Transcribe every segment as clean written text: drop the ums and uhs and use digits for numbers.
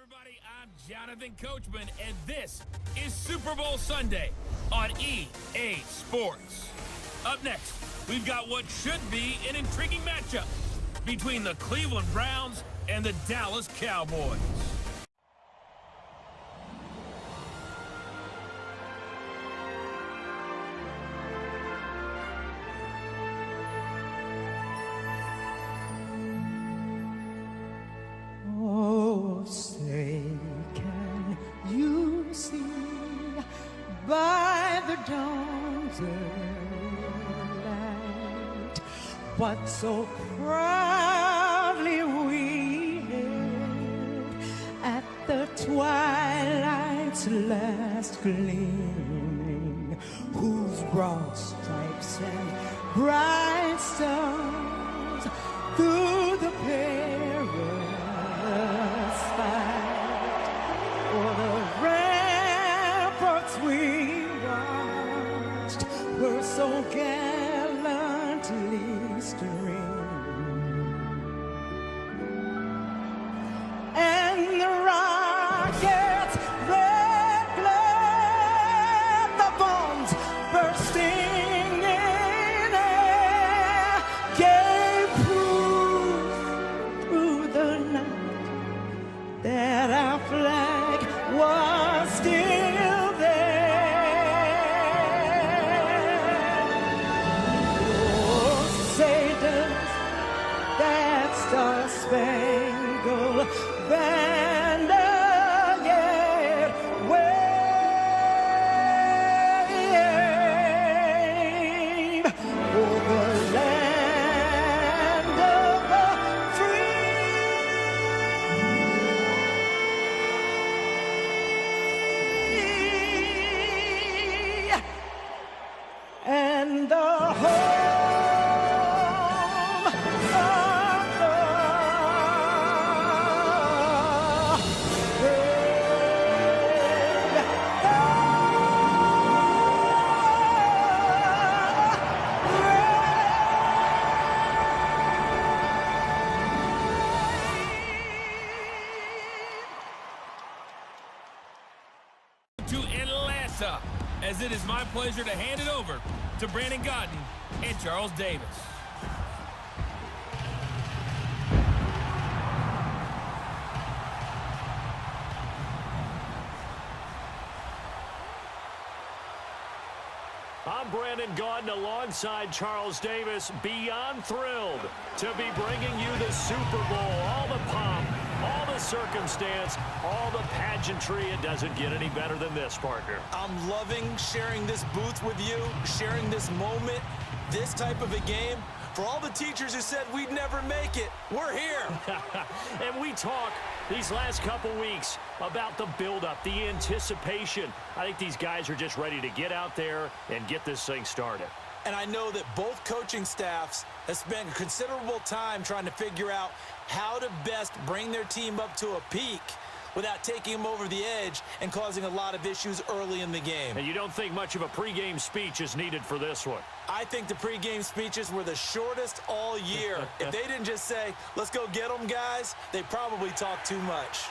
everybody, I'm Jonathan Coachman, and this is Super Bowl Sunday on EA Sports. Up next, we've got what should be an intriguing matchup between the Cleveland Browns and the Dallas Cowboys. Oh, say, can you see by the dawn's early light what so proudly we hailed at the twilight's last gleaming, whose broad stripes and bright stars through the perilous fight o'er the ramparts we watched were so gallantly streaming, and the rockets' red glare, the bombs bursting in air, gave proof through the night that our flag was still there. Oh, say does that star-spangled banner yet wave over the land of the free and the home of the To Atlanta, as it is my pleasure to hand it over to Brandon Godden and Charles Davis. I'm Brandon Godden alongside Charles Davis, beyond thrilled to be bringing you the Super Bowl. All the pomp, all the circumstance, all the pageantry. It doesn't get any better than this, partner. I'm loving sharing this booth with you, sharing this moment, this type of a game. For all the teachers who said we'd never make it, we're here. And we talk these last couple weeks about the buildup, the anticipation. I think these guys are just ready to get out there and get this thing started. And I know that both coaching staffs have spent considerable time trying to figure out how to best bring their team up to a peak without taking them over the edge and causing a lot of issues early in the game. And you don't think much of a pregame speech is needed for this one? I think the pregame speeches were the shortest all year. If they didn't just say, let's go get them, guys, they probably talked too much.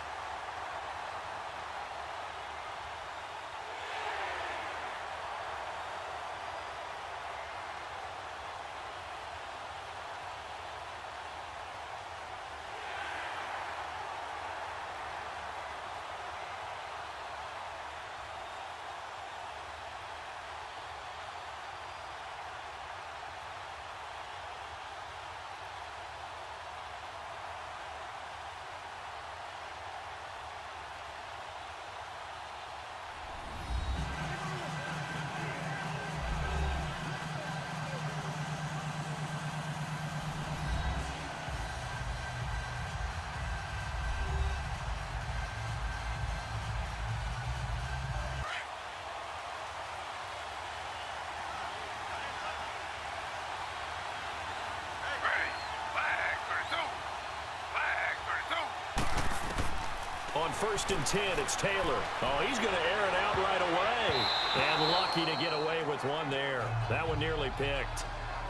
On 1st and 10, it's Taylor. Oh, he's going to air it out right away. And lucky to get away with one there. That one nearly picked.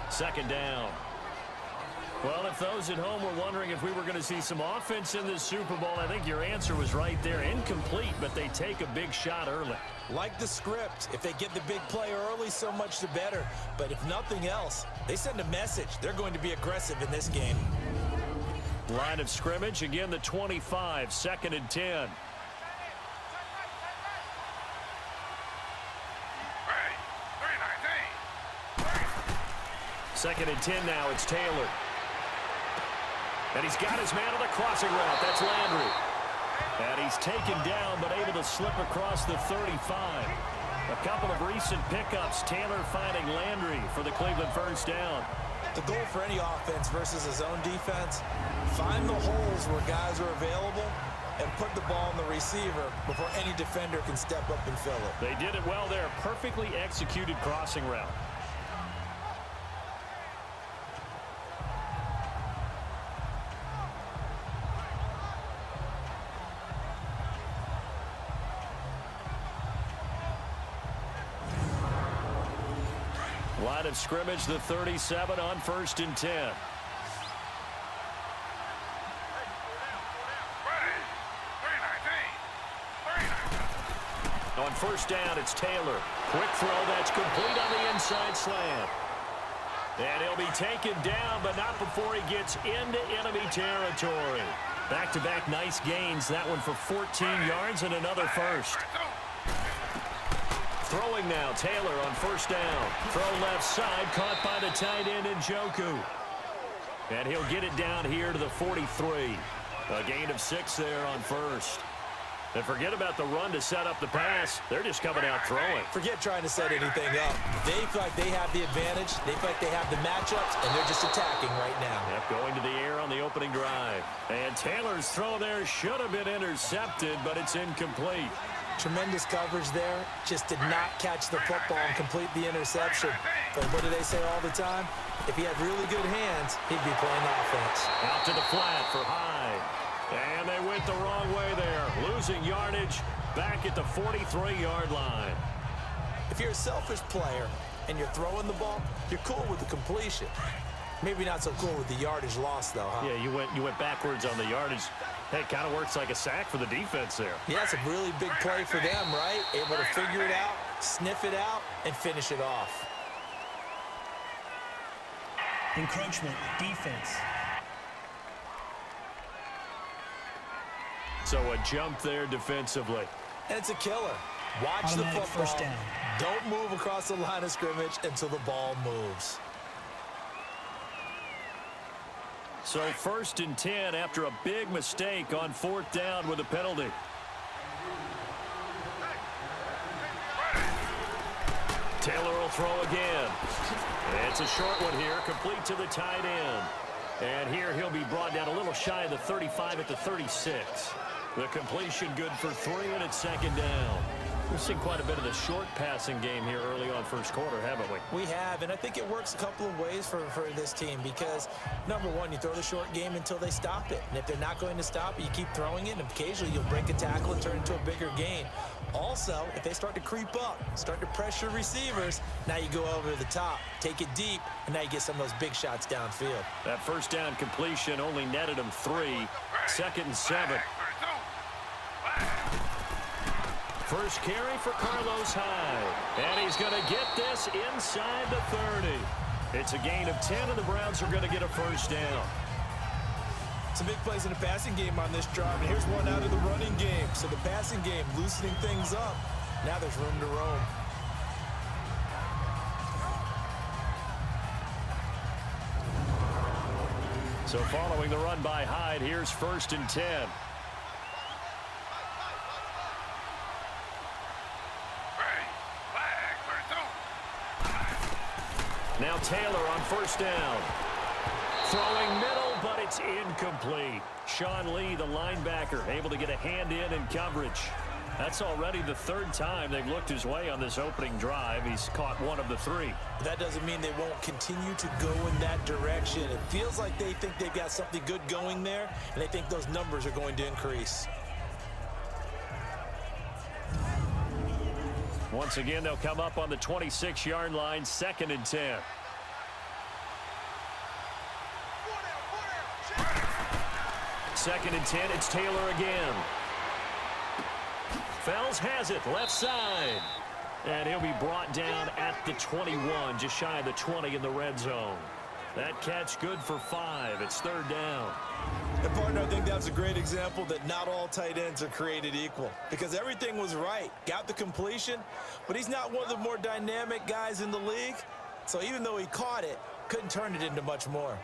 2nd down. Well, if those at home were wondering if we were going to see some offense in this Super Bowl, I think your answer was right there. Incomplete, but they take a big shot early. Like the script, if they get the big play early, so much the better. But if nothing else, they send a message. They're going to be aggressive in this game. Line of scrimmage, again the 25, 2nd and 10. Second and 10 now, it's Taylor. And he's got his man on the crossing route. That's Landry. And he's taken down, but able to slip across the 35. A couple of recent pickups. Taylor finding Landry for the Cleveland first down. The goal for any offense versus a zone defense, find the holes where guys are available and put the ball in the receiver before any defender can step up and fill it. They did it well there. Perfectly executed crossing route. Line of scrimmage, the 37 on 1st and 10. On first down, it's Taylor. Quick throw that's complete on the inside slant. And he'll be taken down, but not before he gets into enemy territory. Back-to-back nice gains. That one for 14 yards and another first. Throwing now, Taylor on first down. Throw left side, caught by the tight end Njoku. And he'll get it down here to the 43. A gain of 6 there on first. And forget about the run to set up the pass. They're just coming out throwing. Forget trying to set anything up. They feel like they have the advantage. They feel like they have the matchups, and they're just attacking right now. Yep, going to the air on the opening drive. And Taylor's throw there should have been intercepted, but it's incomplete. Tremendous coverage there. Just did not catch the football and complete the interception. But what do they say all the time? If he had really good hands, he'd be playing offense. Out to the flat for Hyde. And they went the wrong way there. Losing yardage back at the 43-yard line. If you're a selfish player and you're throwing the ball, you're cool with the completion. Maybe not so cool with the yardage loss, though, huh? Yeah, you went backwards on the yardage. Hey, it kind of works like a sack for the defense there. Yeah, it's a really big play for them, right? Able to figure it out, sniff it out, and finish it off. Encroachment, defense. So a jump there defensively. And it's a killer. Watch Automatic the football. first down. Don't move across the line of scrimmage until the ball moves. So 1st and 10 after a big mistake on 4th down with a penalty. Taylor will throw again. It's a short one here, complete to the tight end. And here he'll be brought down a little shy of the 35 at the 36. The completion good for 3, and it's 2nd down. We've seen quite a bit of the short passing game here early on first quarter, haven't we? We have, and I think it works a couple of ways for this team because, number one, you throw the short game until they stop it. And if they're not going to stop it, you keep throwing it, and occasionally you'll break a tackle and turn it into a bigger gain. Also, if they start to creep up, start to pressure receivers, now you go over the top, take it deep, and now you get some of those big shots downfield. That first down completion only netted him 3. 2nd and 7. First carry for Carlos Hyde. And he's going to get this inside the 30. It's a gain of 10, and the Browns are going to get a first down. Some big plays in the passing game on this drive, and here's one out of the running game. So the passing game loosening things up. Now there's room to roam. So following the run by Hyde, here's 1st and 10. Now Taylor on first down. Throwing middle, but it's incomplete. Sean Lee, the linebacker, able to get a hand in coverage. That's already the 3rd time they've looked his way on this opening drive. He's caught 1 of the 3. That doesn't mean they won't continue to go in that direction. It feels like they think they've got something good going there, and they think those numbers are going to increase. Once again, they'll come up on the 26-yard line, 2nd and 10. 2nd and 10. It's Taylor again. Fells has it, left side. And he'll be brought down at the 21, just shy of the 20 in the red zone. That catch good for 5. It's 3rd down. And partner, I think that's a great example that not all tight ends are created equal, because everything was right. Got the completion, but he's not one of the more dynamic guys in the league. So even though he caught it, couldn't turn it into much more.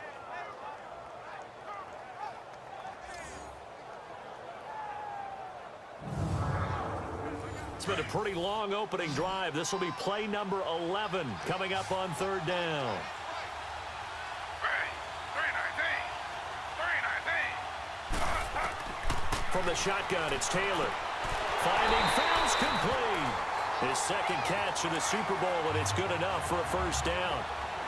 It's been a pretty long opening drive. This will be play number 11 coming up on 3rd down. From the shotgun, it's Taylor. Finding Fells complete. His 2nd catch of the Super Bowl, and it's good enough for a 1st down.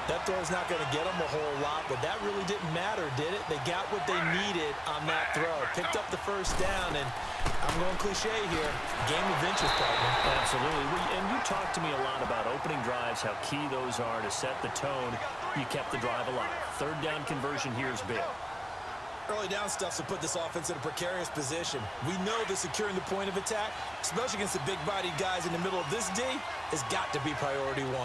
That throw's not going to get them a whole lot, but that really didn't matter, did it? They got what they needed on that throw. Picked up the 1st down, and I'm going cliche here. Game of inches, partner. Absolutely. And you talked to me a lot about opening drives, how key those are to set the tone. You kept the drive alive. 3rd down conversion here is big. Early down stuff to put this offense in a precarious position. We know that securing the point of attack, especially against the big-bodied guys in the middle of this D, has got to be priority 1.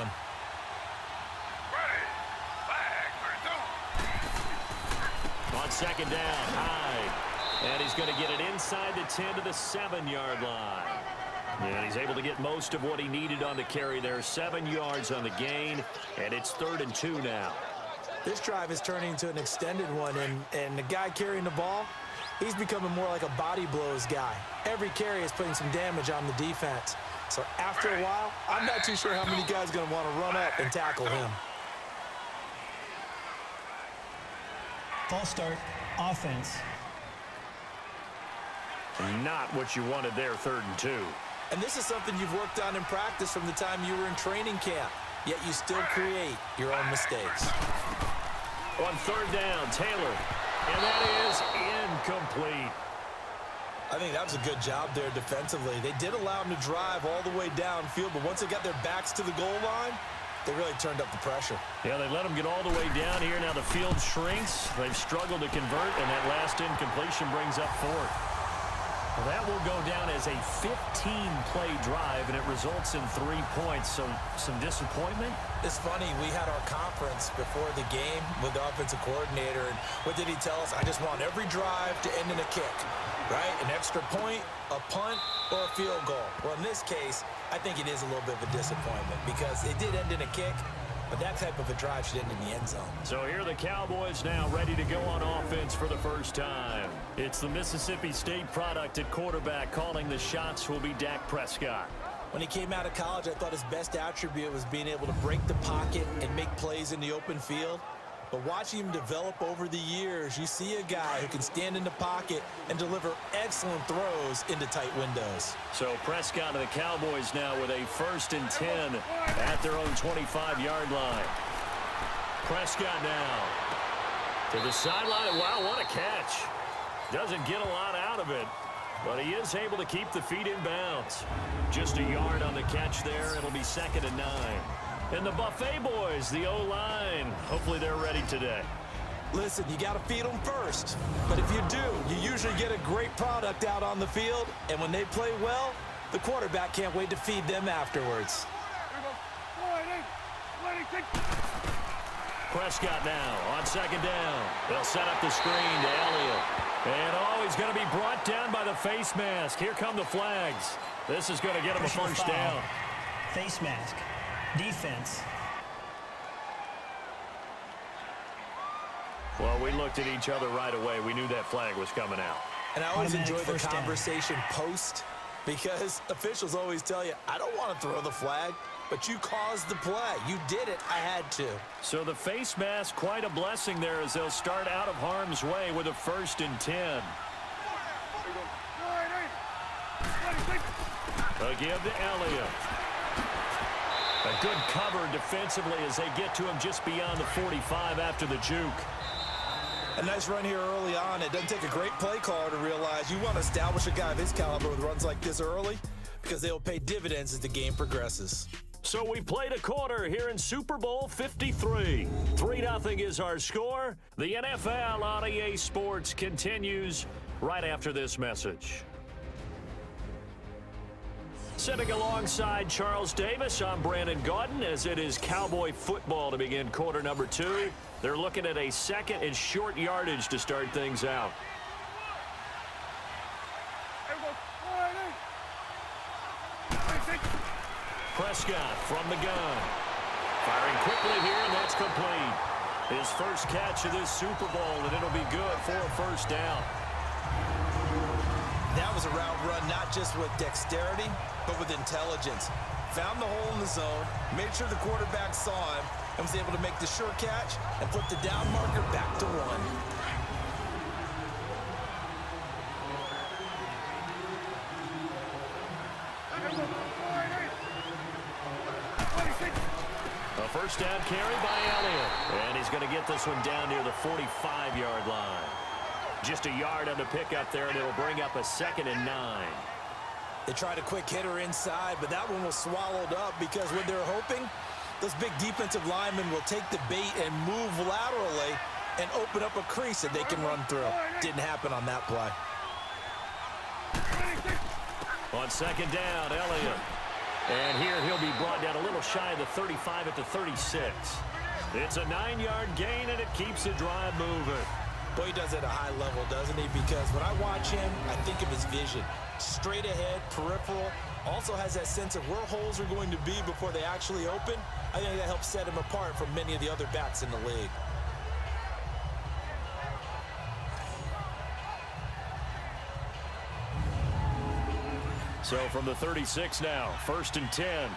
On 2nd down, Hyde. And he's going to get it inside the 10 to the 7-yard line. And he's able to get most of what he needed on the carry there. 7 yards on the gain, and it's 3rd and 2 now. This drive is turning into an extended one, and the guy carrying the ball, he's becoming more like a body blows guy. Every carry is putting some damage on the defense. So after a while, I'm not too sure how many guys are going to want to run up and tackle him. False start, offense. Not what you wanted there, 3rd and 2. And this is something you've worked on in practice from the time you were in training camp, yet you still create your own mistakes. On 3rd down, Taylor. And that is incomplete. I think that was a good job there defensively. They did allow him to drive all the way downfield, but once they got their backs to the goal line, they really turned up the pressure. Yeah, they let him get all the way down here. Now the field shrinks. They've struggled to convert, and that last incompletion brings up 4th. Well, that will go down as a 15-play drive, and it results in 3 points. So some disappointment? It's funny, we had our conference before the game with the offensive coordinator, and what did he tell us? I just want every drive to end in a kick, right? An extra point, a punt, or a field goal. Well, in this case, I think it is a little bit of a disappointment because it did end in a kick, but that type of a drive should end in the end zone. So here are the Cowboys now ready to go on offense for the first time. It's the Mississippi State product at quarterback. Calling the shots will be Dak Prescott. When he came out of college, I thought his best attribute was being able to break the pocket and make plays in the open field. But watching him develop over the years, you see a guy who can stand in the pocket and deliver excellent throws into tight windows. So Prescott and the Cowboys now with a 1st and 10 at their own 25-yard line. Prescott now to the sideline. Wow, what a catch. Doesn't get a lot out of it, but he is able to keep the feet in bounds. Just a yard on the catch there. It'll be 2nd and 9. And the Buffet boys, the O-line, hopefully they're ready today. Listen, you got to feed them first. But if you do, you usually get a great product out on the field. And when they play well, the quarterback can't wait to feed them afterwards. Prescott now on 2nd down. They'll set up the screen to Elliott. And, he's going to be brought down by the face mask. Here come the flags. This is going to get him a 1st down. Face mask. Defense. Well, we looked at each other right away. We knew that flag was coming out. And I always enjoy the conversation post, because officials always tell you, I don't want to throw the flag, but you caused the play. You did it. I had to. So the face mask, quite a blessing there as they'll start out of harm's way with a 1st and 10. They'll give to Elliott. A good cover defensively as they get to him just beyond the 45 after the juke. A nice run here early on. It doesn't take a great play caller to realize you want to establish a guy of his caliber with runs like this early, because they will pay dividends as the game progresses. So we played a quarter here in Super Bowl 53. 3-0 is our score. The NFL on EA Sports continues right after this message. Sitting alongside Charles Davis, I'm Brandon Gaudin, as it is Cowboy football to begin quarter number 2. They're looking at a second and short yardage to start things out. Prescott from the gun. Firing quickly here, and that's complete. His first catch of this Super Bowl, and it'll be good for a first down. That was a route run not just with dexterity, but with intelligence. Found the hole in the zone, made sure the quarterback saw him, and was able to make the sure catch and put the down marker back to 1. A first down carry by Elliott. And he's going to get this one down near the 45-yard line. Just a yard on the pickup there, and it'll bring up a 2nd and 9. They tried a quick hitter inside, but that one was swallowed up because what they're hoping, those big defensive linemen will take the bait and move laterally and open up a crease that they can run through. Didn't happen on that play. On 2nd down, Elliott. And here he'll be brought down a little shy of the 35 at the 36. It's a 9-yard gain, and it keeps the drive moving. Boy, he does it at a high level, doesn't he? Because when I watch him, I think of his vision. Straight ahead, peripheral. Also has that sense of where holes are going to be before they actually open. I think that helps set him apart from many of the other backs in the league. So from the 36 now, 1st and 10.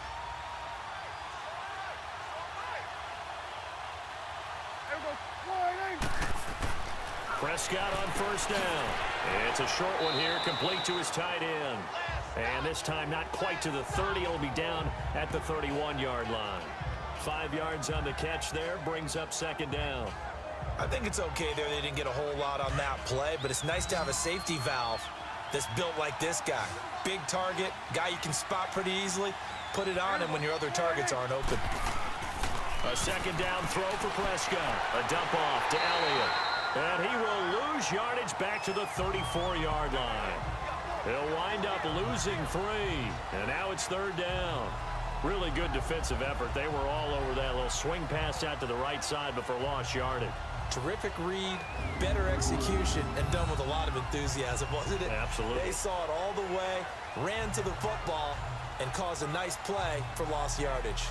Prescott on 1st down. It's a short one here, complete to his tight end. And this time not quite to the 30. It'll be down at the 31-yard line. 5 yards on the catch there, brings up 2nd down. I think it's okay there. They didn't get a whole lot on that play, but it's nice to have a safety valve that's built like this guy. Big target, guy you can spot pretty easily. Put it on him when your other targets aren't open. A 2nd down throw for Prescott. A dump off to Elliott. And he will lose yardage back to the 34-yard line. He'll wind up losing 3. And now it's 3rd down. Really good defensive effort. They were all over that little swing pass out to the right side before lost yardage. Terrific read, better execution, and done with a lot of enthusiasm, wasn't it? Absolutely. They saw it all the way, ran to the football, and caused a nice play for lost yardage.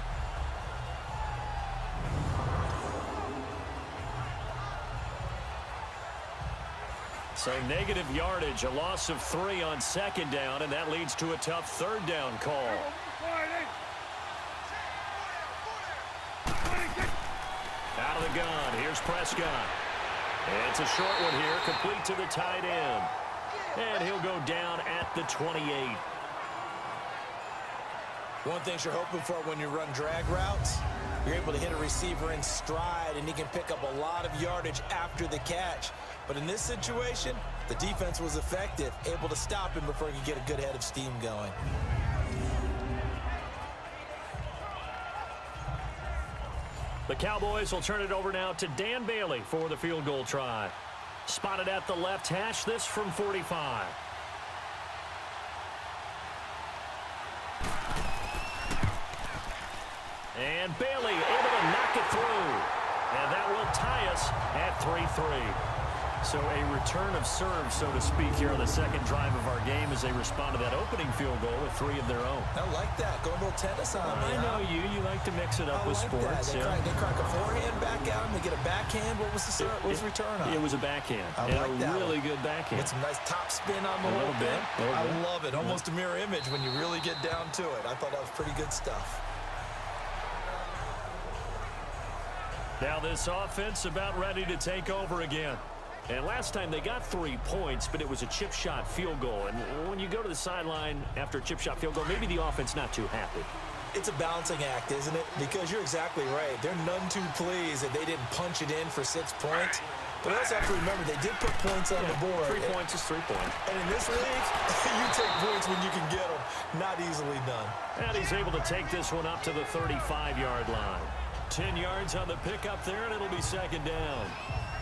So negative yardage, a loss of 3 on 2nd down, and that leads to a tough 3rd down call. Out of the gun, here's Prescott. It's a short one here, complete to the tight end. And he'll go down at the 28. One thing you're hoping for when you run drag routes, you're able to hit a receiver in stride, and he can pick up a lot of yardage after the catch. But in this situation, the defense was effective, able to stop him before he could get a good head of steam going. The Cowboys will turn it over now to Dan Bailey for the field goal try. Spotted at the left hash, this from 45. And Bailey able to knock it through. And that will tie us at 3-3. So a return of serve, so to speak, here on the 2nd drive of our game as they respond to that opening field goal with 3 of their own. I like that. Go a little tennis on me. I know you. You like to mix it up with sports. They crack a forehand back out and they get a backhand. What was the return on? It was a backhand. I like that. Really good backhand. Get some nice top spin on the whole bit. I love it. Almost a mirror image when you really get down to it. I thought that was pretty good stuff. Now this offense about ready to take over again. And last time they got 3 points, but it was a chip shot field goal. And when you go to the sideline after a chip shot field goal, maybe the offense not too happy. It's a balancing act, isn't it? Because you're exactly right. They're none too pleased that they didn't punch it in for 6 points. But I also have to remember they did put points on the board. 3 points is 3 points. And in this league, you take points when you can get them. Not easily done. And he's able to take this one up to the 35-yard line. 10 yards on the pickup there, and it'll be second down.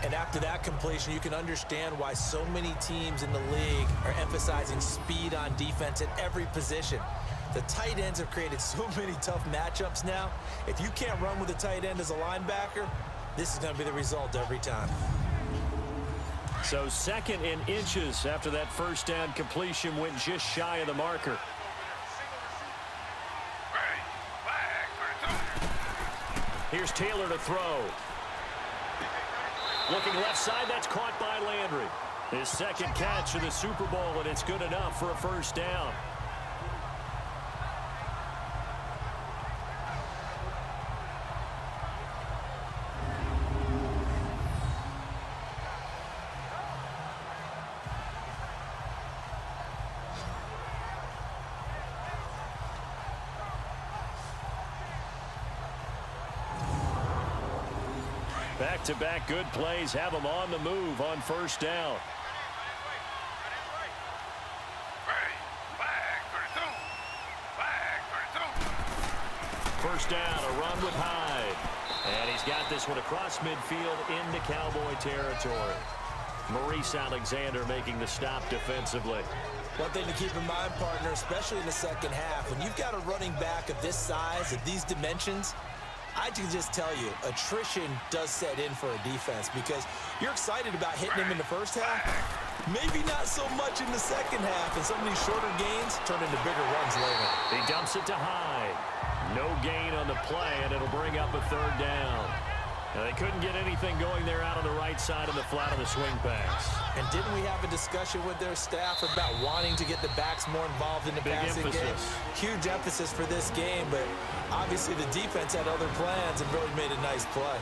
And after that completion, you can understand why so many teams in the league are emphasizing speed on defense at every position. The tight ends have created so many tough matchups now. If you can't run with a tight end as a linebacker, this is going to be the result every time. So second in inches after that first down completion went just shy of the marker. Here's Taylor to throw. Looking left side, that's caught by Landry. His second catch of the Super Bowl, and it's good enough for a first down. Back-to-back good plays have them on the move on first down. First down, a run with Hyde. And he's got this one across midfield into Cowboy territory. Maurice Alexander making the stop defensively. One thing to keep in mind, partner, especially in the second half, when you've got a running back of this size, of these dimensions, I can just tell you, attrition does set in for a defense because you're excited about hitting him in the first half. Maybe not so much in the second half, and some of these shorter gains turn into bigger runs later. He dumps it to Hyde. No gain on the play, and it'll bring up a third down. Now, they couldn't get anything going there out on the right side of the flat of the swing pass. And didn't we have a discussion with their staff about wanting to get the backs more involved in the passing game? Huge emphasis for this game, but obviously the defense had other plans and really made a nice play.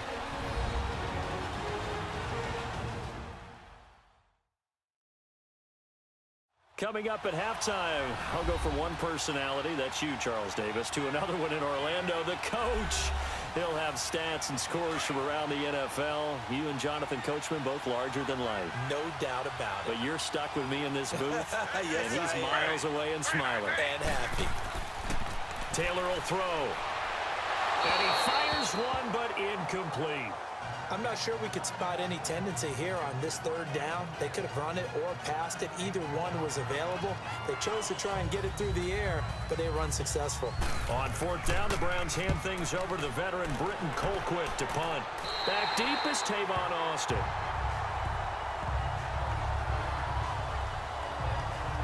Coming up at halftime, I'll go from one personality, that's you, Charles Davis, to another one in Orlando, the coach. He'll have stats and scores from around the NFL. You and Jonathan Coachman both larger than life. No doubt about it. But you're stuck with me in this booth, yes, and he's miles away and smiling. And happy. Taylor will throw. And he fires one, but incomplete. I'm not sure we could spot any tendency here on this third down. They could have run it or passed it. Either one was available. They chose to try and get it through the air, but they were unsuccessful. On fourth down, the Browns hand things over to the veteran Britton Colquitt to punt. Back deep is Tavon Austin.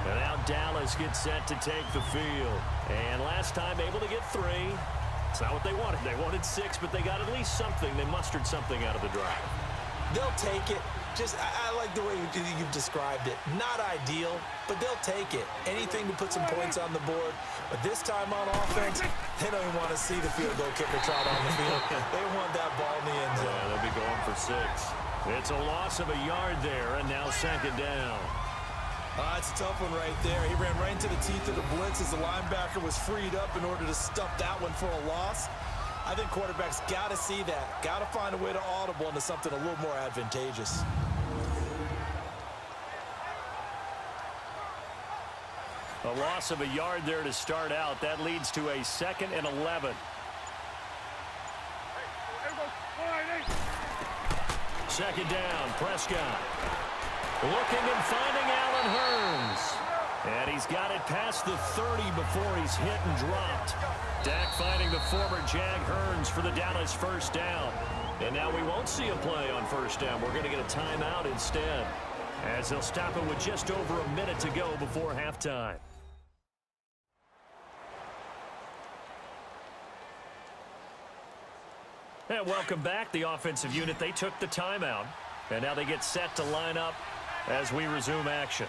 And now Dallas gets set to take the field. And last time able to get 3. It's not what they wanted. They wanted 6, but they got at least something. They mustered something out of the drive. They'll take it. I like the way you've described it. Not ideal, but they'll take it. Anything to put some points on the board. But this time on offense, they don't even want to see the field goal kicker trot on the field. They want that ball in the end zone. Yeah, they'll be going for 6. It's a loss of a yard there, and now second down. It's a tough one right there. He ran right into the teeth of the blitz as the linebacker was freed up in order to stuff that one for a loss. I think quarterbacks got to see that. Got to find a way to audible into something a little more advantageous. A loss of a yard there to start out. That leads to a 2nd and 11. Second down, Prescott. Looking and finding Allen Hurns. And he's got it past the 30 before he's hit and dropped. Dak finding the former Jag Hurns for the Dallas first down. And now we won't see a play on first down. We're going to get a timeout instead, as they'll stop it with just over a minute to go before halftime. And welcome back. The offensive unit, they took the timeout. And now they get set to line up as we resume action.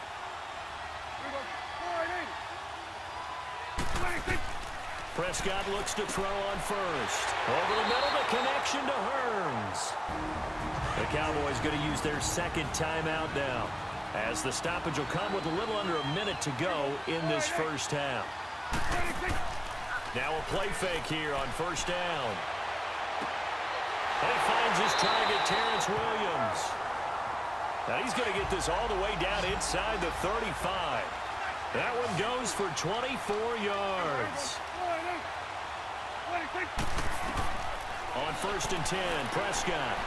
Prescott looks to throw on first. Over the middle, the connection to Hurns. The Cowboys going to use their second timeout now, as the stoppage will come with a little under a minute to go in this first half. Now a play fake here on first down. And he finds his target, Terrence Williams. Now he's going to get this all the way down inside the 35. That one goes for 24 yards. On first and 10, Prescott.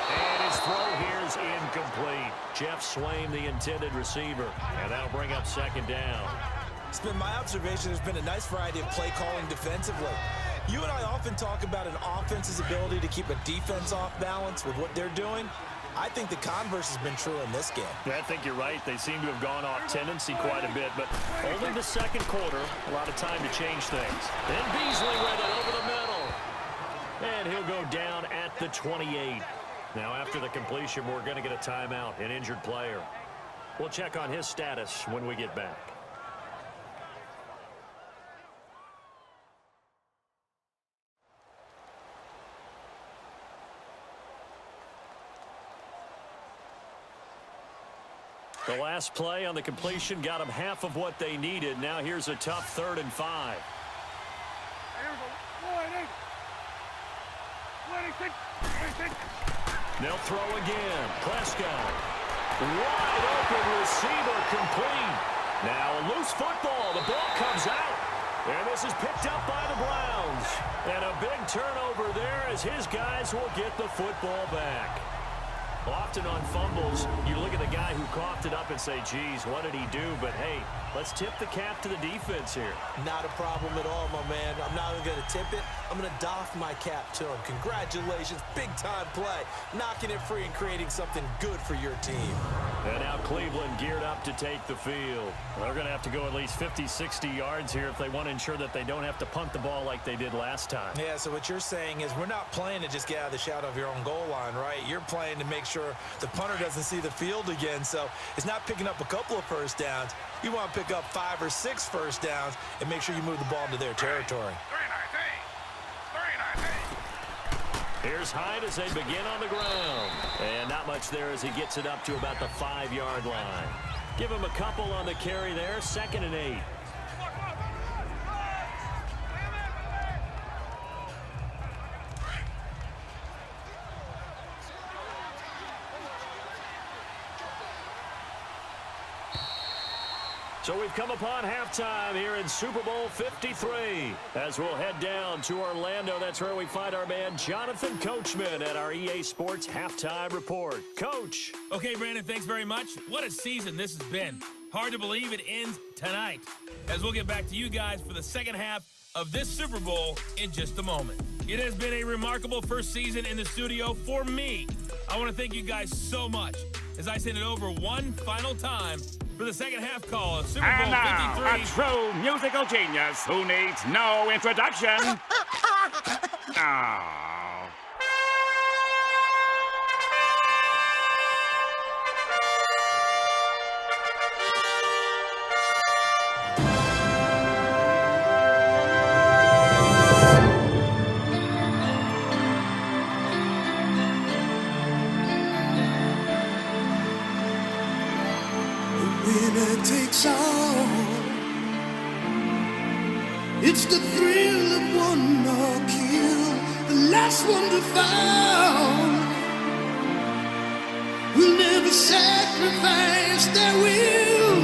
And his throw here is incomplete. Jeff Swain, the intended receiver. And that'll bring up second down. It's been my observation there's been a nice variety of play calling defensively. You and I often talk about an offense's ability to keep a defense off balance with what they're doing. I think the converse has been true in this game. I think you're right. They seem to have gone off tendency quite a bit, but only the second quarter, a lot of time to change things. Then Beasley with it over the middle. And he'll go down at the 28. Now after the completion, we're going to get a timeout, an injured player. We'll check on his status when we get back. The last play on the completion got them half of what they needed. Now here's a tough 3rd and 5. They'll throw again. Prescott. Wide open receiver complete. Now a loose football. The ball comes out. And this is picked up by the Browns. And a big turnover there as his guys will get the football back. Often on fumbles, you look at the guy who coughed it up and say, geez, what did he do? But, hey, let's tip the cap to the defense here. Not a problem at all, my man. I'm not even going to tip it. I'm going to doff my cap to him. Congratulations. Big-time play. Knocking it free and creating something good for your team. And now Cleveland geared up to take the field. They're going to have to go at least 50, 60 yards here if they want to ensure that they don't have to punt the ball like they did last time. Yeah, so what you're saying is we're not playing to just get out of the shadow of your own goal line, right? You're playing to make sure the punter doesn't see the field again. So it's not picking up a couple of first downs. You want to pick up 5 or 6 first downs and make sure you move the ball into their territory. Here's Hyde as they begin on the ground. And not much there as he gets it up to about the 5-yard line. Give him a couple on the carry there. 2nd and 8. So we've come upon halftime here in Super Bowl 53. As we'll head down to Orlando, that's where we find our man Jonathan Coachman at our EA Sports Halftime Report. Coach. Okay, Brandon, thanks very much. What a season this has been. Hard to believe it ends tonight. As we'll get back to you guys for the second half of this Super Bowl in just a moment. It has been a remarkable first season in the studio for me. I want to thank you guys so much as I send it over one final time for the second half call of Super Bowl 53. And now, a true musical genius who needs no introduction. Oh. Takes all. It's the thrill of one more kill, the last one to fall. We'll never sacrifice their will.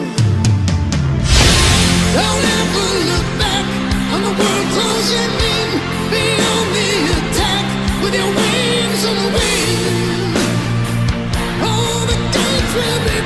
Don't ever look back on the world closing in. Be on the attack with your wings on the wind. All the gates will begin.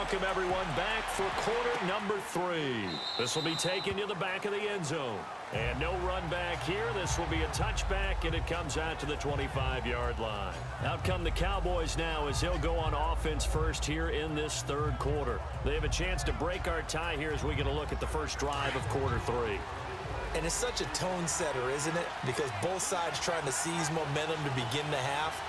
welcome everyone back for quarter number 3. This will be taken to the back of the end zone. And no run back here. This will be a touchback, and it comes out to the 25-yard line. Out come the Cowboys now as they'll go on offense first here in this third quarter. They have a chance to break our tie here as we get a look at the first drive of quarter 3. And it's such a tone setter, isn't it? Because both sides trying to seize momentum to begin the half.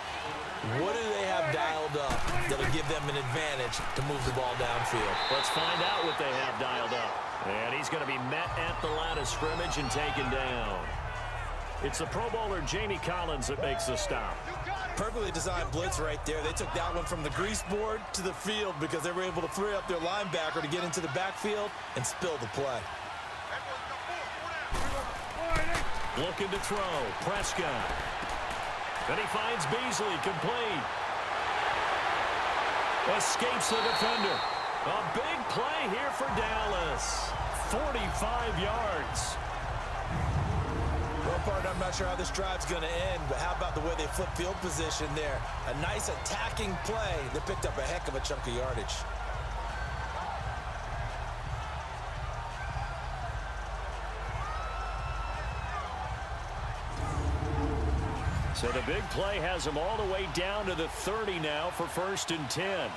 What do they have dialed up that'll give them an advantage to move the ball downfield? Let's find out what they have dialed up. And he's going to be met at the line of scrimmage and taken down. It's the Pro Bowler Jamie Collins that makes the stop. Perfectly designed blitz right there. They took that one from the grease board to the field because they were able to free up their linebacker to get into the backfield and spill the play. Looking to throw. Prescott. Then he finds Beasley, complete. Escapes the defender. A big play here for Dallas. 45 yards. Well, partner, I'm not sure how this drive's going to end, but how about the way they flip field position there? A nice attacking play that picked up a heck of a chunk of yardage. So the big play has him all the way down to the 30 now for 1st and 10.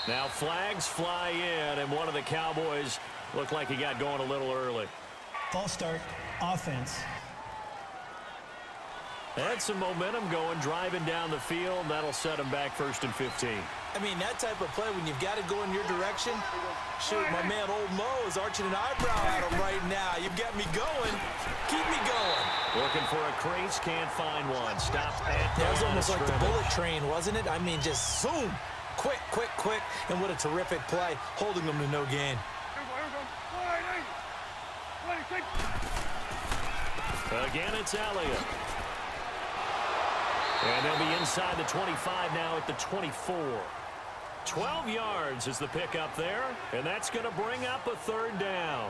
Now flags fly in, and one of the Cowboys looked like he got going a little early. False start, offense. And some momentum going, driving down the field. That'll set him back 1st and 15. I mean, that type of play, when you've got to go in your direction, shoot, my man Old Mo is arching an eyebrow at him right now. You've got me going. Keep me going. Looking for a crease, can't find one. Stopped at the That was line almost of like the scrimmage. bullet train, wasn't it? I mean, just zoom. Quick, quick, quick. And what a terrific play, holding them to no gain. Again, it's Elliott. And they'll be inside the 25 now at the 24. 12 yards is the pickup there, and that's going to bring up a 3rd down.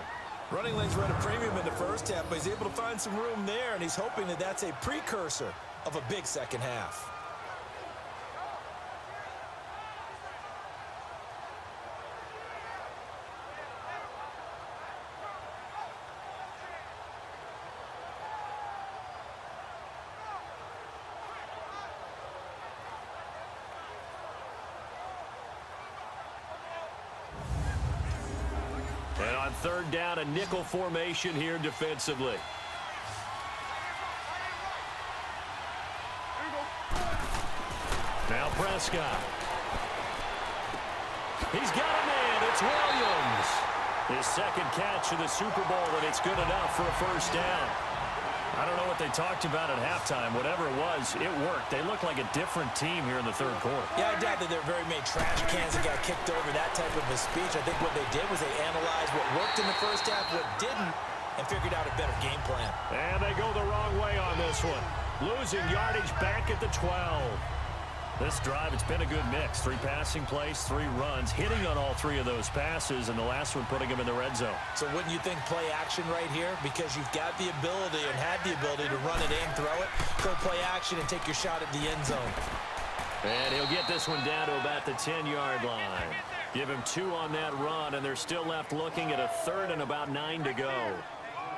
Running lanes were at a premium in the first half, but he's able to find some room there, and he's hoping that that's a precursor of a big second half. And on 3rd down, a nickel formation here defensively. Now Prescott. He's got a man. It's Williams. His 2nd catch of the Super Bowl, and it's good enough for a 1st down. I don't know what they talked about at halftime. Whatever it was, it worked. They look like a different team here in the 3rd quarter. Yeah, I doubt that there are very many trash cans that got kicked over, that type of a speech. I think what they did was they analyzed what worked in the first half, what didn't, and figured out a better game plan. And they go the wrong way on this one. Losing yardage back at the 12. This drive, it's been a good mix. 3 passing plays, 3 runs, hitting on all 3 of those passes, and the last one putting him in the red zone. So wouldn't you think play action right here? Because you've got the ability and had the ability to run it and throw it. Go play action and take your shot at the end zone. And he'll get this one down to about the 10-yard line. Give him 2 on that run, and they're still left looking at a 3rd and about 9 to go.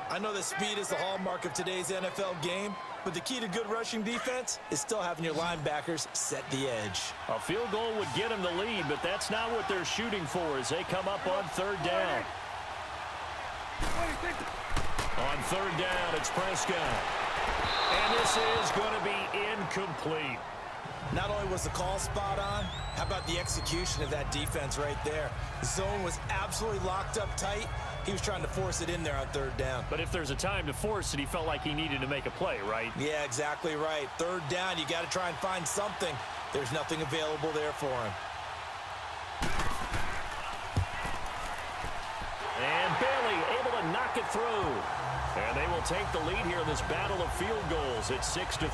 I know that speed is the hallmark of today's NFL game, but the key to good rushing defense is still having your linebackers set the edge. A field goal would get them the lead, but that's not what they're shooting for as they come up on 3rd down. On 3rd down, it's Prescott. And this is going to be incomplete. Not only was the call spot on, how about the execution of that defense right there? The zone was absolutely locked up tight. He was trying to force it in there on 3rd down. But if there's a time to force it, he felt like he needed to make a play, right? Yeah, exactly right. 3rd down, you got to try and find something. There's nothing available there for him. And Bailey able to knock it through. And they will take the lead here in this battle of field goals at 6-3.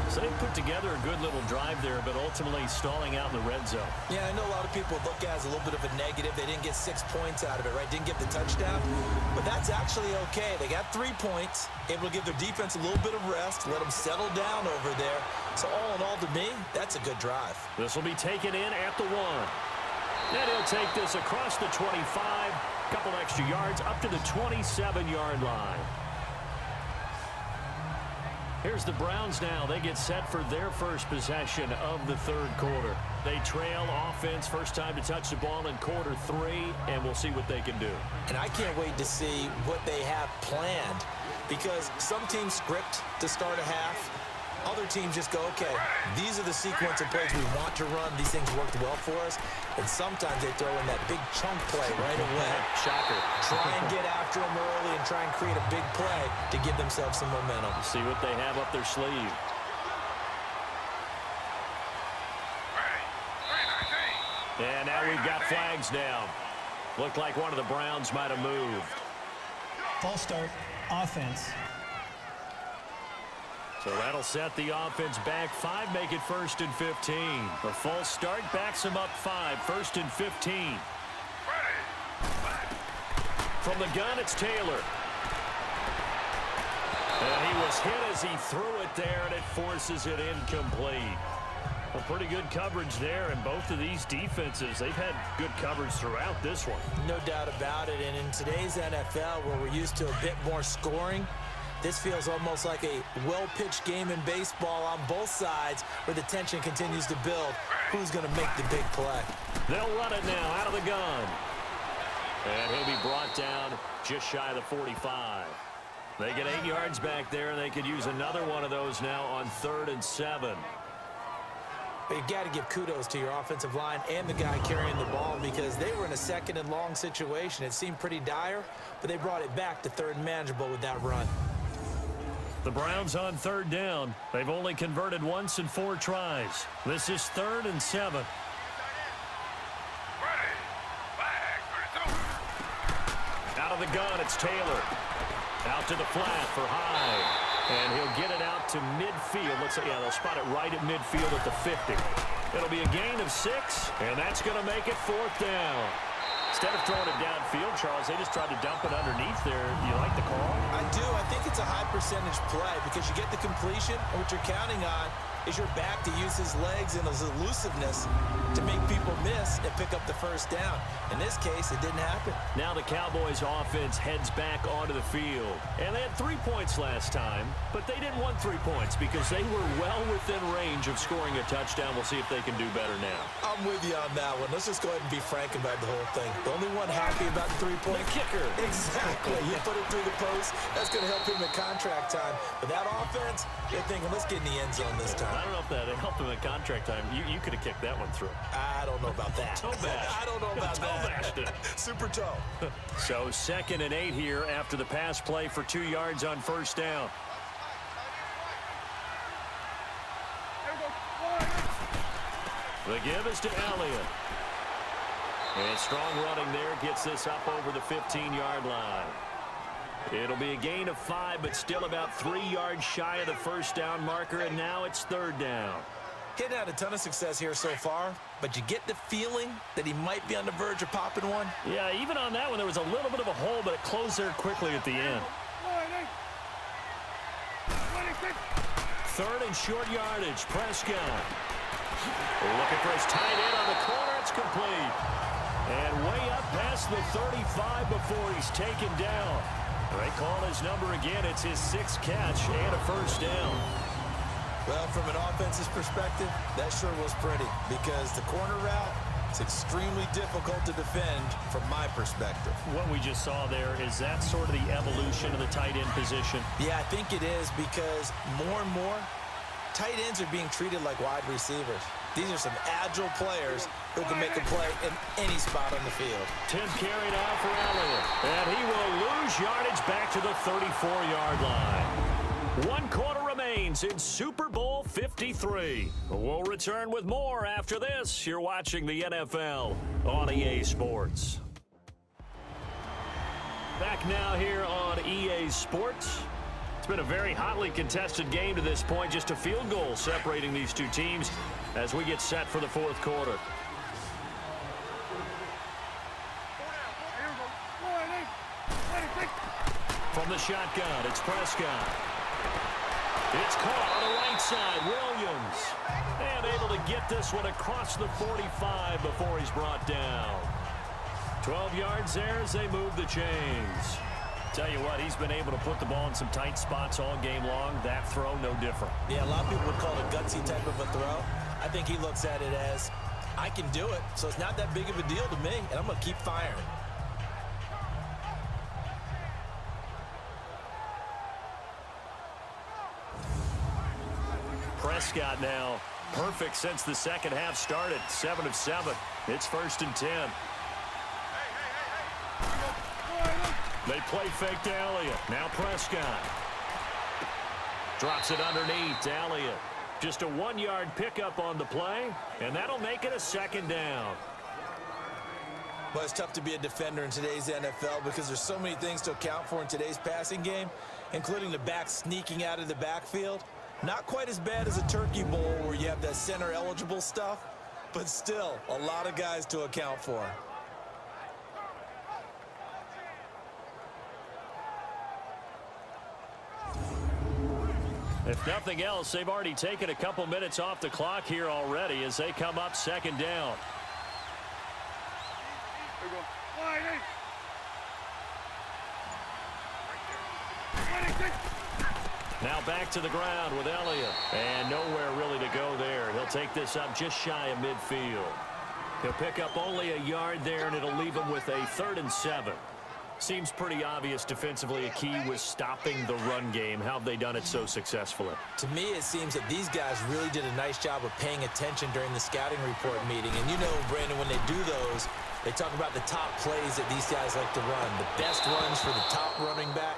So they put together a good little drive there, but ultimately stalling out in the red zone. Yeah, I know a lot of people look at it as a little bit of a negative. They didn't get 6 points out of it, right? Didn't get the touchdown. But that's actually okay. They got 3 points, able to give their defense a little bit of rest, let them settle down over there. So all in all, to me, that's a good drive. This will be taken in at the 1. And he'll take this across the 25, a couple extra yards up to the 27-yard line. Here's the Browns now. They get set for their first possession of the third quarter. They trail offense, first time to touch the ball in quarter 3, and we'll see what they can do. And I can't wait to see what they have planned, because some teams script to start a half. Other teams just go, okay, these are the sequence of plays we want to run. These things worked well for us. And sometimes they throw in that big chunk play right away. Shocker. Try and get after them early and try and create a big play to give themselves some momentum. See what they have up their sleeve. And now we've got flags down. Looked like one of the Browns might have moved. False start, offense. So that'll set the offense back 5, make it 1st and 15. A false start backs him up 5, 1st and 15. From the gun, it's Taylor. And he was hit as he threw it there, and it forces it incomplete. Well, pretty good coverage there, and both of these defenses, they've had good coverage throughout this one. No doubt about it, and in today's NFL, where we're used to a bit more scoring, this feels almost like a well-pitched game in baseball on both sides where the tension continues to build. Who's going to make the big play? They'll run it now out of the gun. And he'll be brought down just shy of the 45. They get 8 yards back there, and they could use another one of those now on 3rd and 7. But you got to give kudos to your offensive line and the guy carrying the ball, because they were in a 2nd and long situation. It seemed pretty dire, but they brought it back to 3rd and manageable with that run. The Browns on 3rd down. They've only converted once in 4 tries. This is 3rd and 7. Out of the gun, it's Taylor. Out to the flat for Hyde. And he'll get it out to midfield. Let's say, yeah, they'll spot it right at midfield at the 50. It'll be a gain of 6, and that's going to make it 4th down. Instead of throwing it downfield, Charles, they just tried to dump it underneath there. You like the call? I do. I think it's a high percentage play because you get the completion, and what you're counting on is your back to use his legs and his elusiveness to make people miss and pick up the 1st down. In this case, it didn't happen. Now the Cowboys offense heads back onto the field. And they had 3 points last time, but they didn't want 3 points because they were well within range of scoring a touchdown. We'll see if they can do better now. I'm with you on that one. Let's just go ahead and be frank about the whole thing. The only one happy about the 3-point kicker. Exactly. You put it through the post. That's going to help him in contract time. But that offense, they're thinking, let's get in the end zone this time. I don't know if that helped him in contract time. You could have kicked that one through. I don't know about that. Toe bash. I don't know about Toe that. bashed it. Super toe. So 2nd and 8 here after the pass play for 2 yards on 1st down. The give is to Elliott. And strong running there gets this up over the 15-yard line. It'll be a gain of 5, but still about 3 yards shy of the 1st down marker, and now it's 3rd down. He's had a ton of success here so far, but you get the feeling that he might be on the verge of popping one. Yeah, even on that one, there was a little bit of a hole, but it closed there quickly at the end. 3rd and short yardage, Prescott. Looking for his tight end on the corner, it's complete. And way up past the 35 before he's taken down. They call his number again. It's his 6th catch and a 1st down. Well, from an offensive perspective, that sure was pretty because the corner route is extremely difficult to defend from my perspective. What we just saw there, is that sort of the evolution of the tight end position? Yeah, I think it is because more and more, tight ends are being treated like wide receivers. These are some agile players who can make a play in any spot on the field. 10th carry now for Elliott. And he will lose yardage back to the 34-yard line. 1 quarter remains in Super Bowl 53. We'll return with more after this. You're watching the NFL on EA Sports. Back now here on EA Sports. It's been a very hotly contested game to this point. Just a field goal separating these two teams as we get set for the fourth quarter. From the shotgun, it's Prescott. It's caught on the right side, Williams. And able to get this one across the 45 before he's brought down. 12 yards there as they move the chains. Tell you what, he's been able to put the ball in some tight spots all game long. That throw, no different. Yeah, a lot of people would call it a gutsy type of a throw. I think he looks at it as, I can do it, so it's not that big of a deal to me, and I'm going to keep firing. Prescott now, perfect since the second half started. 7 of 7. It's 1st and 10. They play fake to Elliott. Now Prescott. Drops it underneath. Elliott. Just a 1-yard pickup on the play, and that'll make it a 2nd down. Well, it's tough to be a defender in today's NFL because there's so many things to account for in today's passing game, including the back sneaking out of the backfield. Not quite as bad as a turkey bowl where you have that center-eligible stuff, but still a lot of guys to account for. If nothing else, they've already taken a couple minutes off the clock here already as they come up 2nd down. Now back to the ground with Elliott. And nowhere really to go there. He'll take this up just shy of midfield. He'll pick up only a yard there, and it'll leave him with a 3rd and 7. Seems pretty obvious defensively a key was stopping the run game. How have they done it so successfully? To me, it seems that these guys really did a nice job of paying attention during the scouting report meeting. And you know, Brandon, when they do those, they talk about the top plays that these guys like to run. The best runs for the top running back.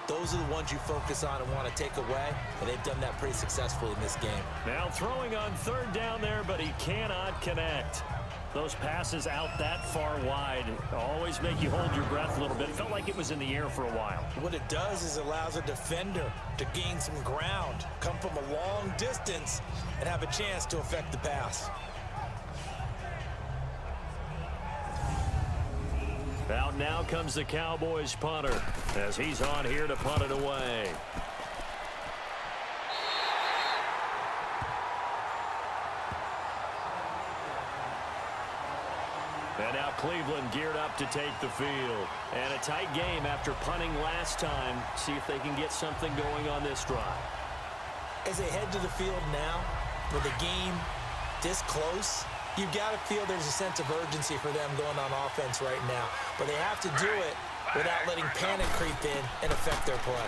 Those are the ones you focus on and want to take away, and they've done that pretty successfully in this game. Now throwing on 3rd down there, but he cannot connect. Those passes out that far wide always make you hold your breath a little bit. It felt like it was in the air for a while. What it does is allows a defender to gain some ground, come from a long distance, and have a chance to affect the pass. Out now comes the Cowboys punter as he's on here to punt it away. And now Cleveland geared up to take the field. And a tight game after punting last time. See if they can get something going on this drive. As they head to the field now, with the game this close, you've got to feel there's a sense of urgency for them going on offense right now. But they have to do it without letting panic creep in and affect their play.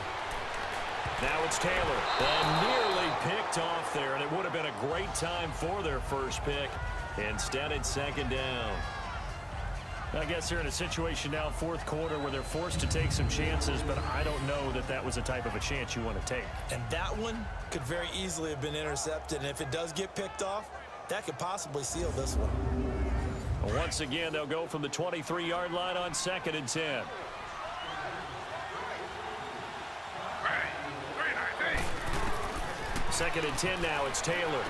Now it's Taylor. And nearly picked off there, and it would have been a great time for their first pick. Instead, it's 2nd down. I guess they're in a situation now, 4th quarter, where they're forced to take some chances, but I don't know that that was the type of a chance you want to take. And that one could very easily have been intercepted, and if it does get picked off, that could possibly seal this one. Once again, they'll go from the 23-yard line on 2nd and 10. Second and 10 now, it's Taylor.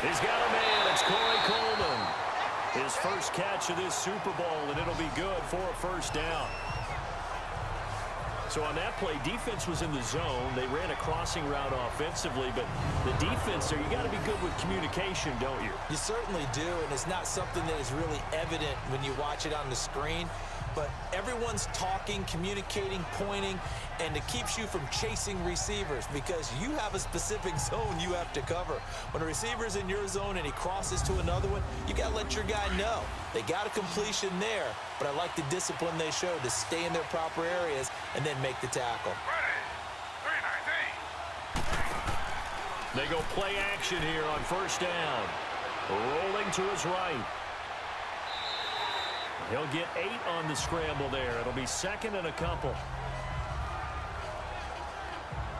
He's got a man, it's Corey Coleman. His first catch of this Super Bowl, and it'll be good for a 1st down. So on that play, defense was in the zone. They ran a crossing route offensively, but the defense there, you got to be good with communication, don't you? You certainly do, and it's not something that is really evident when you watch it on the screen. But everyone's talking, communicating, pointing, and it keeps you from chasing receivers because you have a specific zone you have to cover. When a receiver's in your zone and he crosses to another one, you got to let your guy know. They got a completion there, but I like the discipline they showed to stay in their proper areas and then make the tackle. They go play action here on 1st down. Rolling to his right. He'll get 8 on the scramble there. It'll be 2nd and a couple.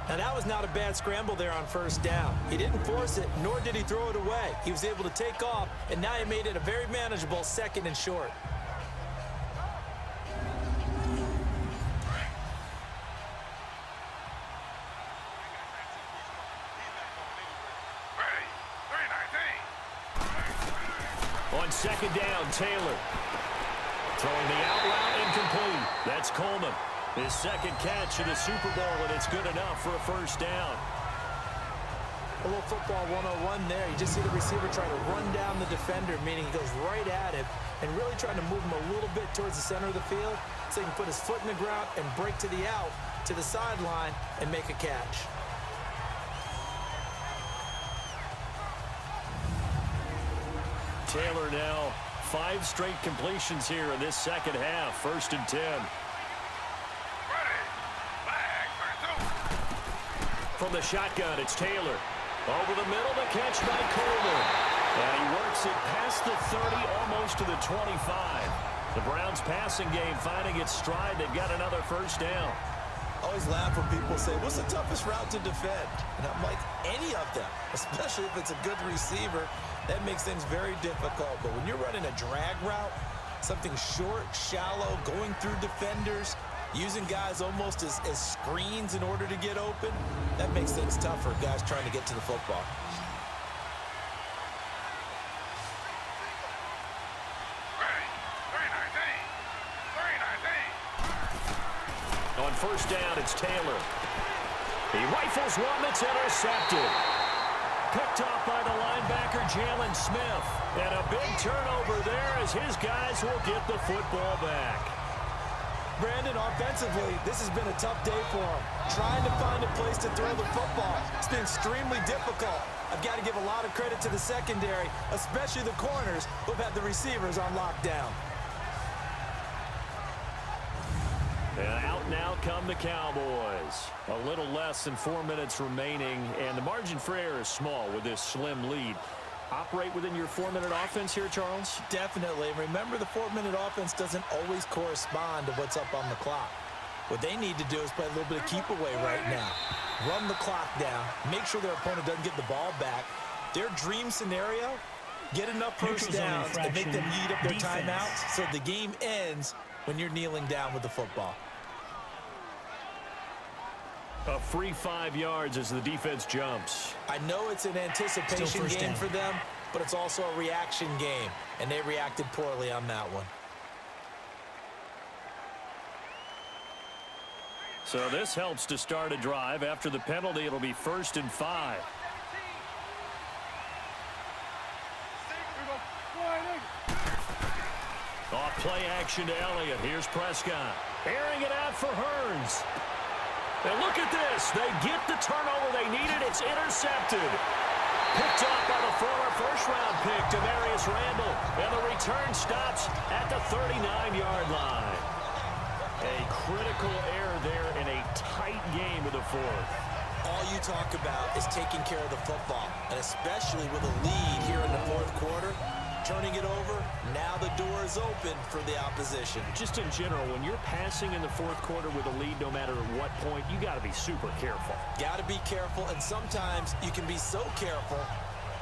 Now, that was not a bad scramble there on 1st down. He didn't force it, nor did he throw it away. He was able to take off, and now he made it a very manageable 2nd and short. On second down, Taylor. Throwing the out route incomplete. That's Coleman. His second catch in the Super Bowl, and it's good enough for a first down. A little football 101 there. You just see the receiver try to run down the defender, meaning he goes right at him and really trying to move him a little bit towards the center of the field so he can put his foot in the ground and break to the out, to the sideline, and make a catch. Taylor now 5 straight completions here in this second half. 1st and 10. From the shotgun, it's Taylor. Over the middle, the catch by Coleman. And he works it past the 30, almost to the 25. The Browns' passing game finding its stride. They've got another first down. I always laugh when people say, what's the toughest route to defend? And I'm like, any of them, especially if it's a good receiver. That makes things very difficult. But when you're running a drag route, something short, shallow, going through defenders, using guys almost as screens in order to get open, that makes things tough for guys trying to get to the football. On first down, it's Taylor. He rifles one that's intercepted. Picked off by the linebacker, Jalen Smith. And a big turnover there as his guys will get the football back. Brandon, offensively, this has been a tough day for him. Trying to find a place to throw the football. It's been extremely difficult. I've got to give a lot of credit to the secondary, especially the corners, who've had the receivers on lockdown. And out now come the Cowboys. A little less than 4 minutes remaining, and the margin for error is small with this slim lead. Operate within your 4-minute offense here, Charles? Definitely. Remember, the 4-minute offense doesn't always correspond to what's up on the clock. What they need to do is play a little bit of keep away right now. Run the clock down. Make sure their opponent doesn't get the ball back. Their dream scenario, get enough first downs and make them eat up their timeouts so the game ends when you're kneeling down with the football. A free 5 yards as the defense jumps. I know it's an anticipation game for them, but it's also a reaction game, and they reacted poorly on that one. So this helps to start a drive. After the penalty, it'll be 1st and 5. Off play action to Elliott. Here's Prescott. Airing it out for Hearns. And look at this. They get the turnover they needed. It's intercepted. Picked off by the former first-round pick, Demarius Randall. And the return stops at the 39-yard line. A critical error there in a tight game of the fourth. All you talk about is taking care of the football, and especially with a lead here in the fourth quarter. Turning it over, now the door is open for the opposition. Just in general, when you're passing in the fourth quarter with a lead, no matter at what point, you got to be super careful. Got to be careful, and sometimes you can be so careful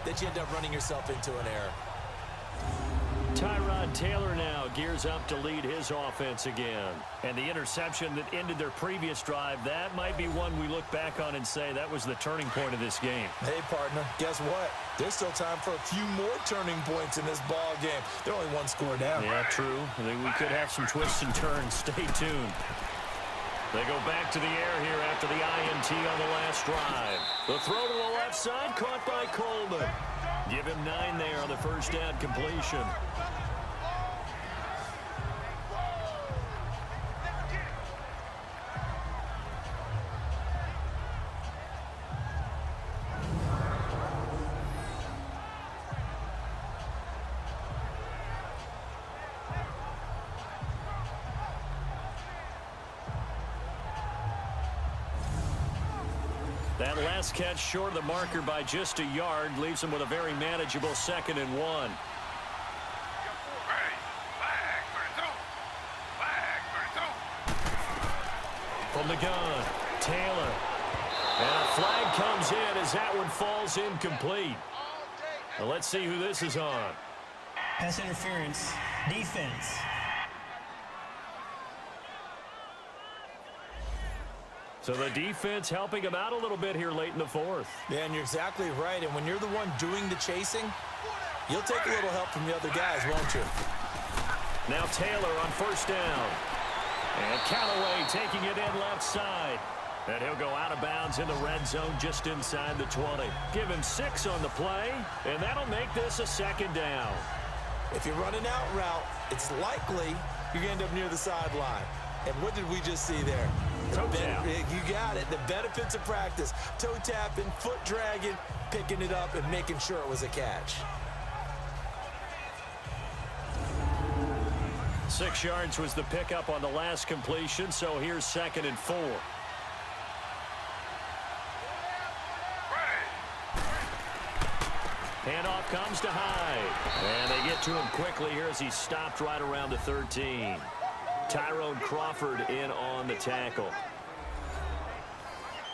that you end up running yourself into an error. Tyrod Taylor now gears up to lead his offense again. And the interception that ended their previous drive, that might be one we look back on and say that was the turning point of this game. Hey, partner, guess what? There's still time for a few more turning points in this ball game. They're only one score down. Yeah, true. I think we could have some twists and turns. Stay tuned. They go back to the air here after the INT on the last drive. The throw to the left side, caught by Coleman. Give him 9 there on the first down completion. That last catch short of the marker by just a yard leaves him with a very manageable 2nd and 1. From the gun, Taylor. And a flag comes in as that one falls incomplete. Well, let's see who this is on. Pass interference, defense. So the defense helping him out a little bit here late in the fourth. Yeah, and you're exactly right. And when you're the one doing the chasing, you'll take a little help from the other guys, won't you? Now Taylor on first down. And Callaway taking it in left side. And he'll go out of bounds in the red zone just inside the 20. Give him 6 on the play, and that'll make this a second down. If you're running out route, it's likely you're going to end up near the sideline. And what did we just see there? Toe tap. You got it. The benefits of practice. Toe tapping, foot dragging, picking it up, and making sure it was a catch. 6 yards was the pickup on the last completion, so here's 2nd and 4. Handoff comes to Hyde. And they get to him quickly here as he stopped right around the 13. Tyrone Crawford in on the tackle.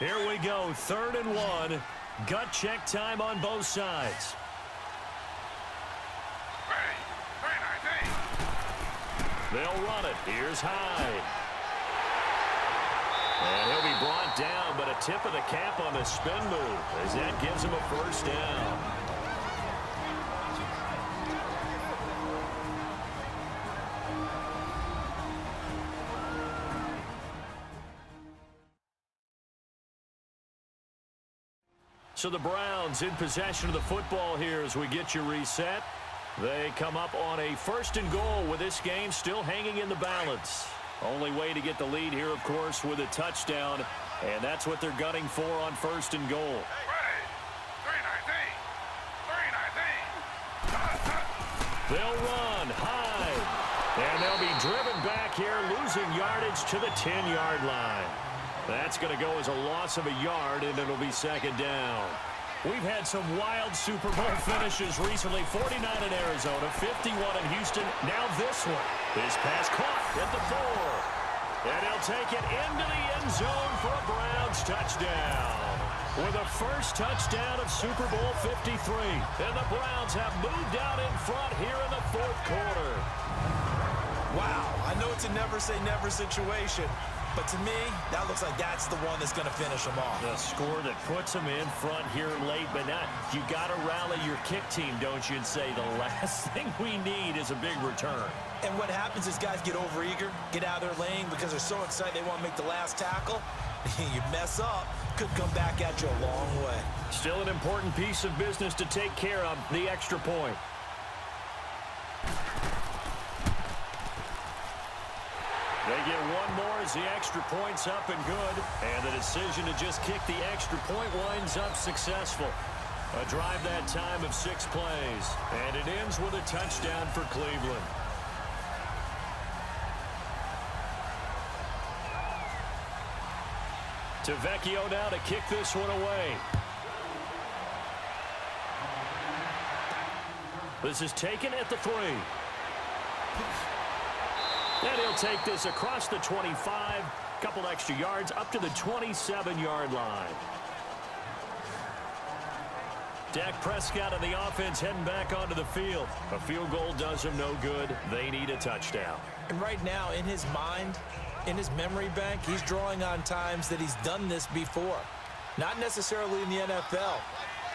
Here we go, 3rd and 1. Gut check time on both sides. They'll run it. Here's Hyde. And he'll be brought down, but a tip of the cap on the spin move as that gives him a first down. So the Browns in possession of the football here as we get you reset. They come up on a 1st and goal with this game still hanging in the balance. Only way to get the lead here, of course, with a touchdown, and that's what they're gunning for on 1st and goal. They'll run high, and they'll be driven back here, losing yardage to the 10-yard line. That's going to go as a loss of a yard, and it'll be 2nd down. We've had some wild Super Bowl finishes recently. 49 in Arizona, 51 in Houston, now this one. This pass caught at the 4. And he'll take it into the end zone for a Browns touchdown. With the first touchdown of Super Bowl 53. And the Browns have moved out in front here in the 4th quarter. Wow, I know it's a never-say-never situation, but to me, that looks like that's the one that's going to finish them off. The score that puts them in front here late, but not. You got to rally your kick team, don't you, and say the last thing we need is a big return. And what happens is guys get overeager, get out of their lane because they're so excited they want to make the last tackle. You mess up, could come back at you a long way. Still an important piece of business to take care of, the extra point. They get one more as the extra point's up and good. And the decision to just kick the extra point winds up successful. A drive that time of 6 plays. And it ends with a touchdown for Cleveland. Tavecchio now to kick this one away. This is taken at the 3. And he'll take this across the 25, couple extra yards up to the 27-yard line. Dak Prescott and the offense heading back onto the field. A field goal does them no good. They need a touchdown. And right now, in his mind, in his memory bank, he's drawing on times that he's done this before. Not necessarily in the NFL.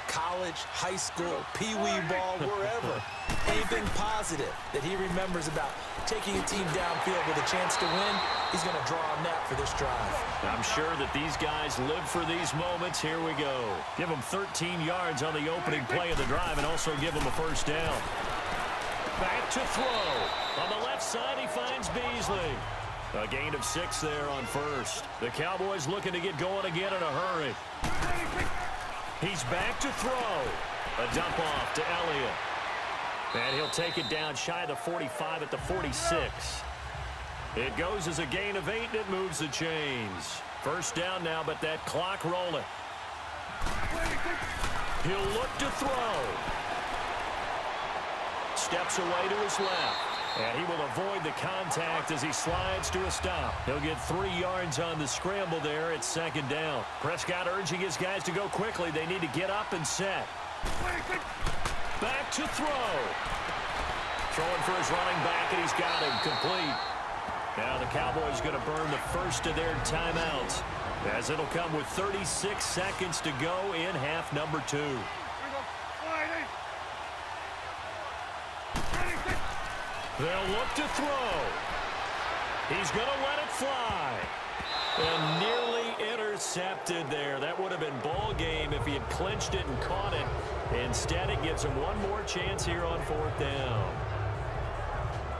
College, high school, pee-wee ball, wherever. Anything positive that he remembers about taking a team downfield with a chance to win, he's going to draw on that for this drive. I'm sure that these guys live for these moments. Here we go. Give them 13 yards on the opening play of the drive and also give them a first down. Back to throw. On the left side, he finds Beasley. A gain of 6 there on first. The Cowboys looking to get going again in a hurry. He's back to throw. A dump off to Elliott. And he'll take it down shy of the 45 at the 46. It goes as a gain of 8, and it moves the chains. First down now, but that clock rolling. He'll look to throw. Steps away to his left. And he will avoid the contact as he slides to a stop. He'll get 3 yards on the scramble there at 2nd down. Prescott urging his guys to go quickly. They need to get up and set. Back to throw. Throwing for his running back, and he's got him complete. Now the Cowboys going to burn the first of their timeouts. As it'll come with 36 seconds to go in half number 2. They'll look to throw. He's going to let it fly. And nearly intercepted there. That would have been ball game if he had clinched it and caught it. Instead, it gives him one more chance here on 4th down.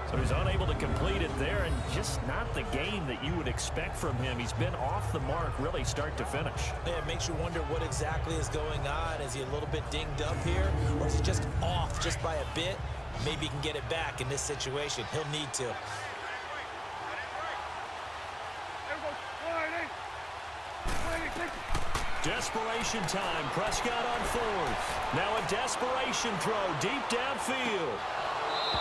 So he's unable to complete it there, and just not the game that you would expect from him. He's been off the mark really start to finish. Yeah, it makes you wonder what exactly is going on. Is he a little bit dinged up here, or is he just off just by a bit? Maybe he can get it back in this situation. He'll need to. Desperation time. Prescott on 4th. Now a desperation throw deep downfield.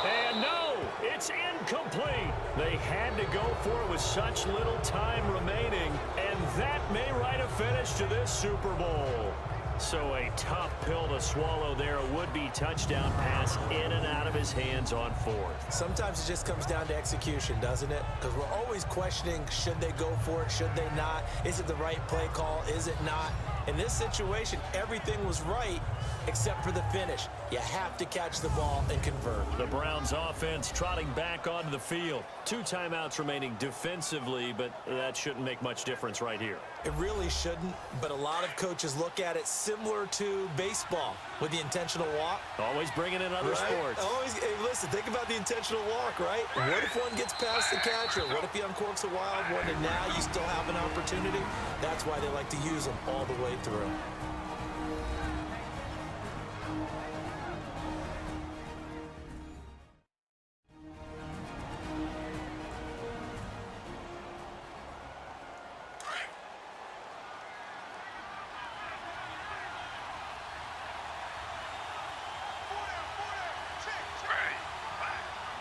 And no, it's incomplete. They had to go for it with such little time remaining, and that may write a finish to this Super Bowl. So a tough pill to swallow there. A would-be touchdown pass in and out of his hands on 4th. Sometimes it just comes down to execution, doesn't it? Because we're always questioning, should they go for it, should they not? Is it the right play call, is it not? In this situation, everything was right except for the finish. You have to catch the ball and convert. The Browns offense trotting back onto the field. 2 timeouts remaining defensively, but that shouldn't make much difference right here. It really shouldn't, but a lot of coaches look at it similar to baseball with the intentional walk. Always bringing in other sports. Always, hey, listen, think about the intentional walk, right? What if one gets past the catcher? What if he uncorks a wild one and now you still have an opportunity? That's why they like to use them all the way through.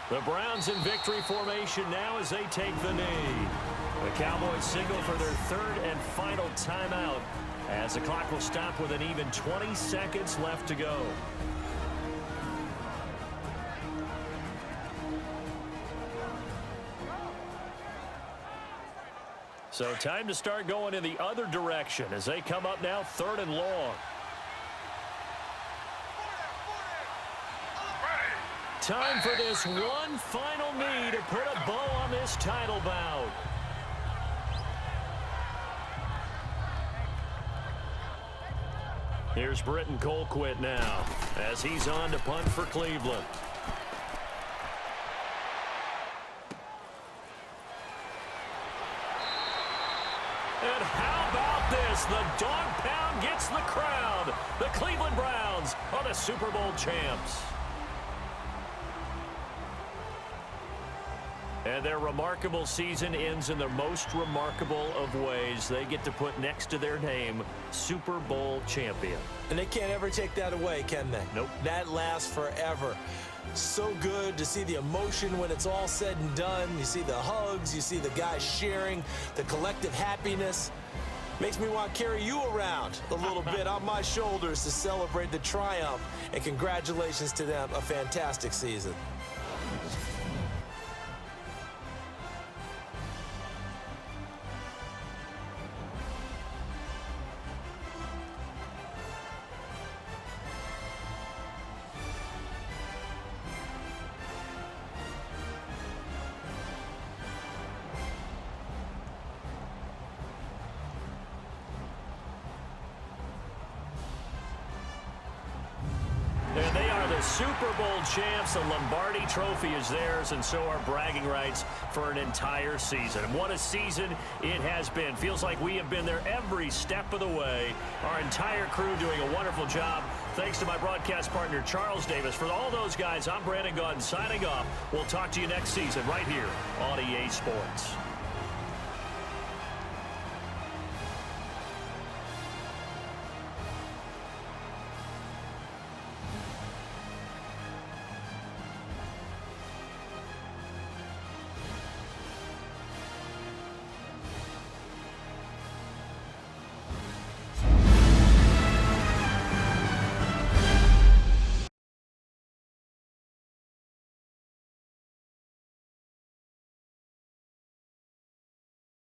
The Browns in victory formation now as they take the knee. The Cowboys signal for their 3rd and final timeout as the clock will stop with an even 20 seconds left to go. So time to start going in the other direction as they come up now 3rd and long. Time for this one final knee to put a bow on this title bout. Here's Britton Colquitt now as he's on to punt for Cleveland. And how about this? The dog pound gets the crowd. The Cleveland Browns are the Super Bowl champs. And their remarkable season ends in the most remarkable of ways. They get to put next to their name, Super Bowl champion. And they can't ever take that away, can they? Nope. That lasts forever. So good to see the emotion when it's all said and done. You see the hugs, you see the guys sharing, the collective happiness. Makes me want to carry you around a little bit on my shoulders to celebrate the triumph. And congratulations to them, a fantastic season. And they are the Super Bowl champs. The Lombardi Trophy is theirs, and so are bragging rights for an entire season. And what a season it has been. Feels like we have been there every step of the way. Our entire crew doing a wonderful job. Thanks to my broadcast partner, Charles Davis. For all those guys, I'm Brandon Gaudin signing off. We'll talk to you next season right here on EA Sports.